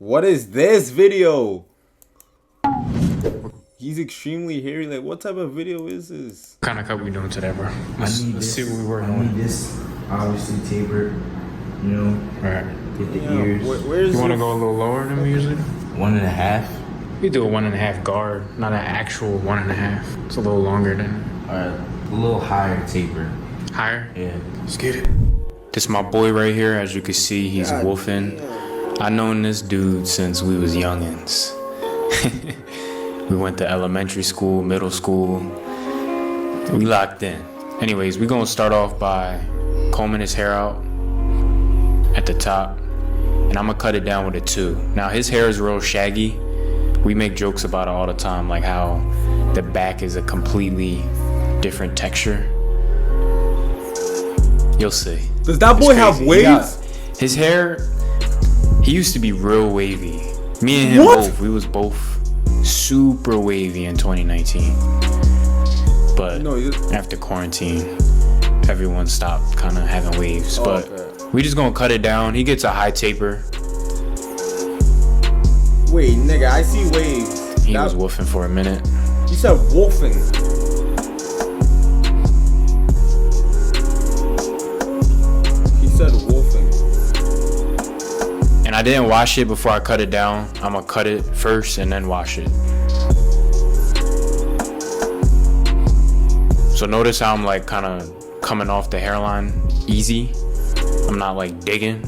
What is this video? He's extremely hairy. Like, what type of video is this? What kind of cut we doing today, bro? Let's see what we working I on. need this, obviously tapered, you know. Right. Get the Yeah, ears. where's You want to your- go a little lower than we usually do? 1.5. We do a 1.5 guard, not an actual 1.5. It's a little longer than Alright, a little higher taper. higher. Yeah. Let's get it. This is my boy right here. As you can see, he's God wolfing. damn. I known this dude since we was youngins. We went to elementary school, middle school. We locked in. Anyways, we gonna start off by combing his hair out at the top, and I'm gonna cut it down with a 2. Now his hair is real shaggy. We make jokes about it all the time, like how the back is a completely different texture. You'll see. Does that It's boy have crazy. He got- waves? his hair, he used to be real wavy. Me and him What? both, we was both super wavy in 2019. But No, you just. after quarantine, everyone stopped kind of having waves. Oh, But okay. we just gonna cut it down. He gets a high taper. Wait, nigga, I see waves. He That- was woofing for a minute. You said wolfing. He said wolfing. And I didn't wash it before I cut it down. I'm gonna cut it first and then wash it. So notice how I'm like kind of coming off the hairline easy. I'm not like digging.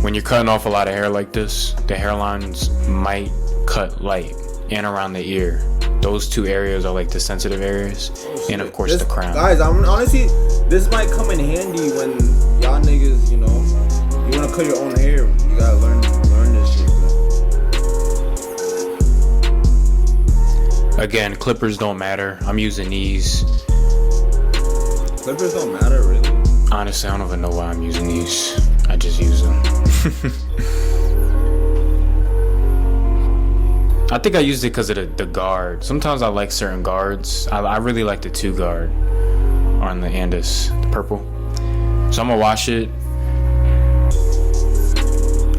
When you're cutting off a lot of hair like this, the hairlines might cut light and around the ear. Those 2 areas are like the sensitive areas. And of course This- the crown. Guys, I'm honestly, this might come in handy when y'all niggas, you know, you wanna cut your own hair. You gotta learn this shit, bro. Again, clippers don't matter. I'm using these. Clippers don't matter, really. Honestly, I don't even know why I'm using these. I just use them. I think I used it because of the guard. Sometimes I like certain guards. I really like the 2 guard on the Andis, the purple. So I'm gonna wash it.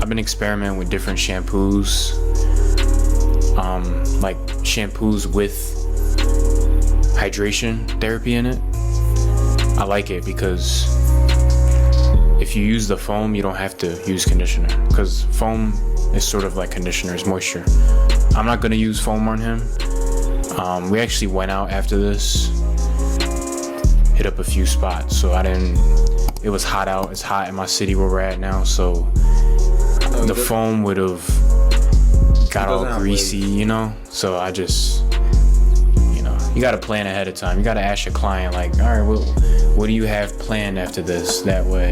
I've been experimenting with different shampoos. Like shampoos with hydration therapy in it. I like it because if you use the foam, you don't have to use conditioner, because foam is sort of like conditioner, it's moisture. I'm not gonna use foam on him. We actually went out after this, hit up a few spots, so it was hot out. It's hot in my city where we're at now, so the foam would have got all doesn't have greasy, waves. you know? So I just, you gotta plan ahead of time. You gotta ask your client, like, all right, what do you have planned after this? That way,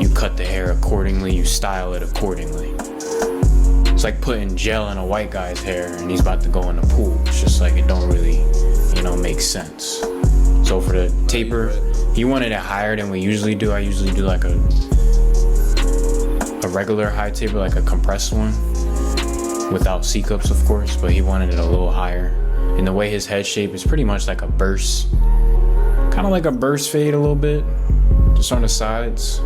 you cut the hair accordingly, you style it accordingly. It's like putting gel in a white guy's hair and he's about to go in the pool. It's just like, it don't really, make sense. So for the taper, he wanted it higher than we usually do. I usually do like a regular high taper, like a compressed one, without C-cups, of course, but he wanted it a little higher. And the way his head shape is pretty much like a burst, kind of like a burst fade a little bit, just on the sides.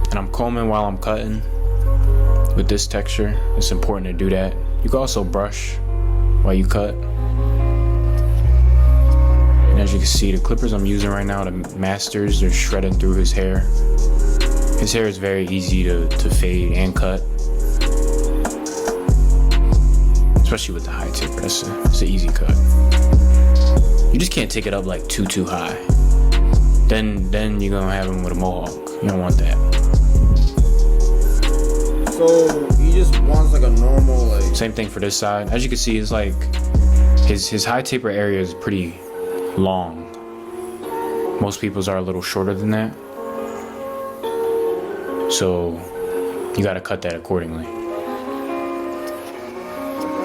And I'm combing while I'm cutting with this texture. It's important to do that. You can also brush while you cut. And as you can see, the clippers I'm using right now, the Masters, they're shredding through his hair. His hair is very easy to fade and cut. Especially with the high taper, it's an easy cut. You just can't take it up like too high. Then you're gonna have him with a mohawk. You don't want that. So he just wants like a normal, like. Same thing for this side. As you can see, it's like his high taper area is pretty long. Most people's are a little shorter than that. So you gotta cut that accordingly.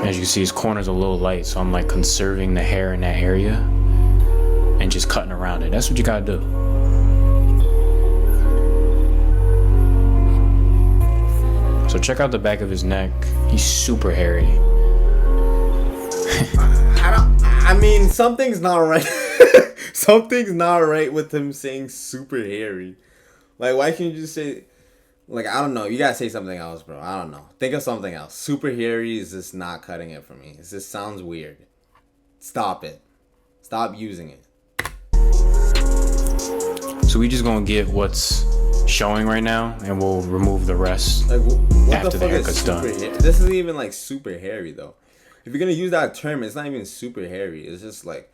As you can see, his corner's a little light, so I'm like conserving the hair in that area and just cutting around it. That's what you gotta do. So check out the back of his neck. He's super hairy. mean, something's not right. Something's not right with him saying super hairy. Like, why can't you just say, like, I don't know. You gotta say something else, bro. I don't know. Think of something else. Super hairy is just not cutting it for me. It just sounds weird. Stop it. Stop using it. So we just gonna get what's showing right now, and we'll remove the rest Like, what after the the fuck is haircut's super done. hairy? This isn't even like super hairy though. If you're gonna use that term, it's not even super hairy. It's just like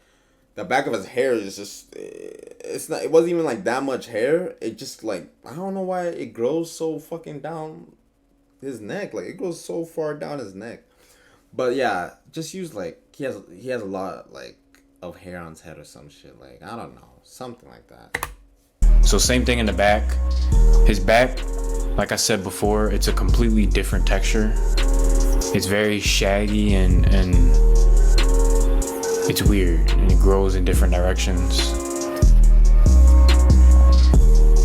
the back of his hair is just. It's not. It wasn't even like that much hair. It just like I don't know why it grows so fucking down his neck. Like it grows so far down his neck. But yeah, just use like he has a lot like of hair on his head or some shit. Like I don't know, something like that. So same thing in the back. His back, like I said before, it's a completely different texture. It's very shaggy and it's weird, and it grows in different directions.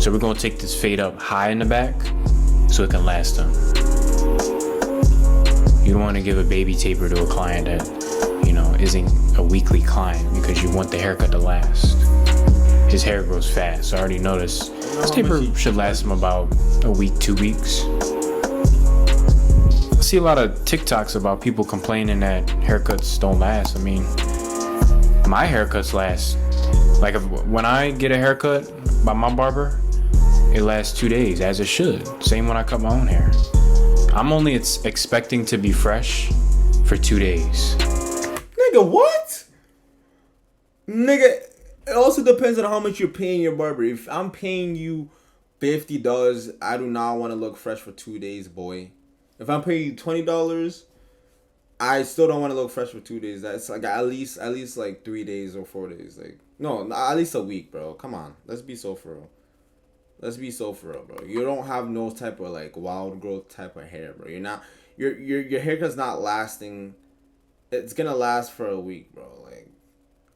So we're gonna take this fade up high in the back so it can last him. You don't want to give a baby taper to a client that, you know, isn't a weekly client because you want the haircut to last. His hair grows fast, so I already noticed. This taper should last him about a week, 2 weeks. I see a lot of TikToks about people complaining that haircuts don't last. I mean, my haircuts last. Like when I get a haircut by my barber, it lasts 2 days, as it should. Same when I cut my own hair. I'm only expecting to be fresh for 2 days. Nigga, what? Nigga, it also depends on how much you're paying your barber. If I'm paying you $50, I do not want to look fresh for 2 days, boy. If I'm paying you $20, I still don't want to look fresh for 2 days. That's like at least like 3 days or 4 days. Like no, at least a week, bro. Come on, let's be so for real. Let's be so for real, bro. You don't have no type of like wild growth type of hair, bro. You're not your haircut's not lasting. It's gonna last for a week, bro. Like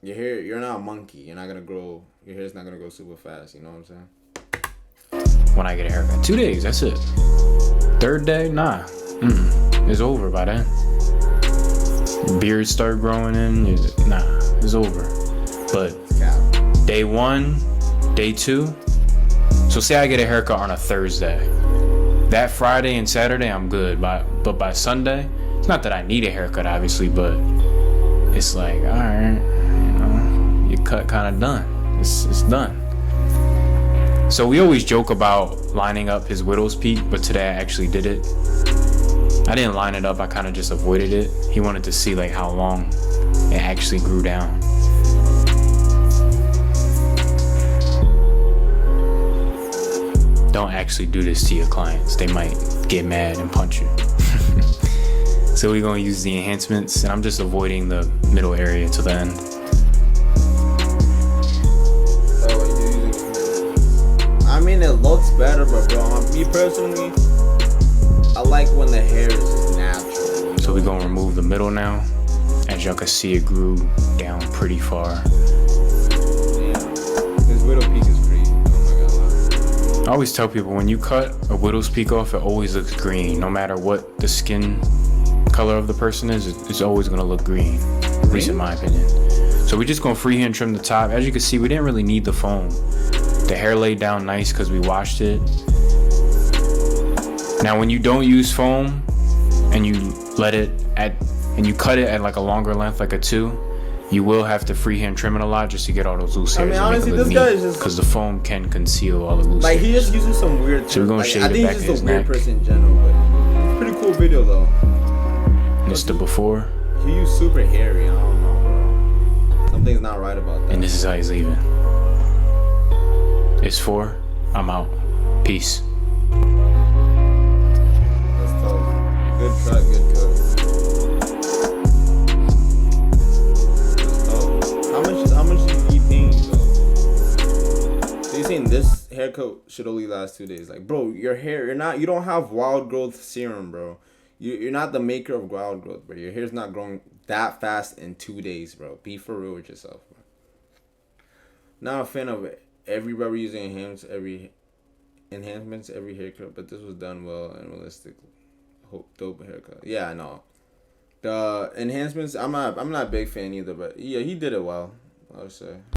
your hair, you're not a monkey. You're not gonna grow. Your hair's not gonna grow super fast. You know what I'm saying? When I get a haircut, 2 days, that's it. Third day, nah, it's over by then. Beards start growing in, it's over. But day 1, day 2. So say I get a haircut on a Thursday. That Friday and Saturday, I'm good. But by Sunday, it's not that I need a haircut, obviously, but it's like, all right, you know, your cut kind of done. It's done. So we always joke about lining up his widow's peak, but today I actually did it. I didn't line it up, I kind of just avoided it. He wanted to see like how long it actually grew down. Don't actually do this to your clients. They might get mad and punch you. So we're gonna use the enhancements, and I'm just avoiding the middle area to the end. I mean, it looks better, but bro, me personally, I like when the hair is just natural. So we're gonna remove the middle now. As y'all can see, it grew down pretty far. Yeah, his widow peak is pretty. Oh my god. I always tell people, when you cut a widow's peak off, it always looks green. No matter what the skin color of the person is, it's always gonna look green. At least in my opinion. So we're just gonna freehand trim the top. As you can see, we didn't really need the foam. The hair laid down nice because we washed it. Now when you don't use foam and you you cut it at like a longer length, like a 2, you will have to freehand trim it a lot just to get all those loose hairs. I mean, honestly, this guy is just, because the foam can conceal all the loose like, hairs. he just uses some weird. So we're gonna like, shave I the think back he's of just his a weird neck. person in general, but pretty cool video though. And it's the before, He used super hairy. I don't know, bro. Something's not right about that. and this is how he's leaving. It's 4. I'm out. Peace. That's tough. Good cut, good cut. How much do you paying though? So you're saying this haircut should only last 2 days? Like, bro, your hair, you don't have wild growth serum, bro. You're not the maker of wild growth, bro. Your hair's not growing that fast in 2 days, bro. Be for real with yourself, bro. Not a fan of every barber using enhancements every haircut, but this was done well and realistic. Dope haircut. Yeah, I know. The enhancements, I'm not a big fan either, but yeah, he did it well, I would say.